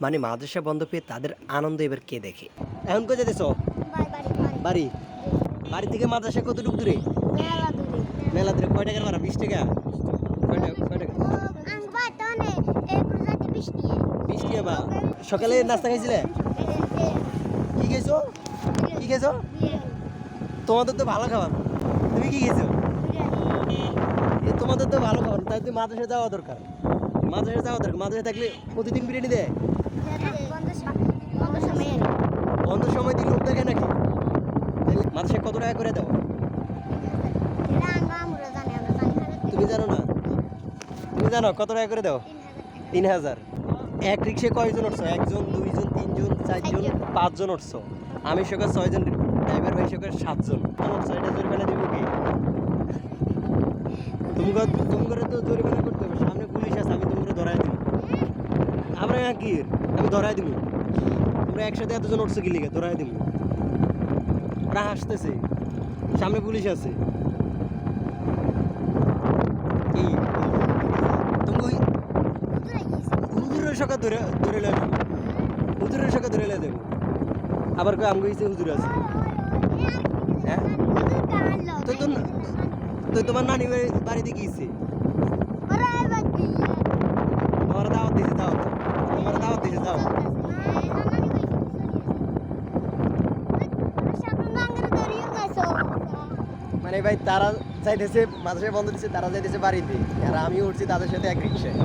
মানে মাদ্রাসা বন্ধ পেয়ে তাদের আনন্দ এবার কে দেখে। এখন কোথায় যেতেছো? বাড়ি। বাড়ি থেকে মাদ্রাসা কতটুকু দূরে? মেলা দূরে। কয় টাকার ভাড়া? 20 টাকা। কয় টাকা? 20 টাকা বা। সকালে নাস্তা খাইছিলে? কি খাইছো? কি খাইছো? তোমাদের তো ভালো খাবার। তুমি কি খেয়েছো? তোমাদের তো ভালো খাবার, তাই তুমি মাদ্রাসায় যাওয়া দরকার। মাদ্রাসায় থাকলে প্রতিদিন বিরিয়ানি দেয়। বন্ধ সময় দিয়ে লোক দেখে নাকি? মাদ্রাসায় কত টাকা করে দাও? তুমি জানো না? তুমি জানো কত টাকা করে দাও? 3000। এক রিক্সায় কয়জন উঠছো? 1 জন, 2 জন, 3 জন, 4 জন, 5 জন উঠছো। আমি সকাল 6 জন, ড্রাইভার ভাই সকাল 7 জন উঠছো। এটা জরিমানা দিব কি? তুমি করে তো জরিমানা করতে হবে। সামনে পুলিশ আছে, আমি তোমাকে ধরাই দিব। আমরা কি আমি ধরাই দিব? তোমরা একসাথে এতজন উঠছো কি লিগে? ধরাই দিব। ওরা হাসতেছে, সামনে পুলিশ আছে। কি তুমি হুজুরের সকাল ধরে ধরে লে যাবো? হুজুরের সকাল ধরে লে যাবো? আবার কই আমগো ইসে হুজুর আছে? হ্যাঁ, তো তোমার নানি বাড়িতে গিয়েছে। আমার দাওয়াত দিছে, দাওয়াত দিছে, দাও। মানে ভাই তারা যাইতেছে মাদ্রাসায় বন্ধ দিচ্ছে, তারা যাইতেছে বাড়িতে, আর আমি উঠছি তাদের সাথে এক রিক্সায়।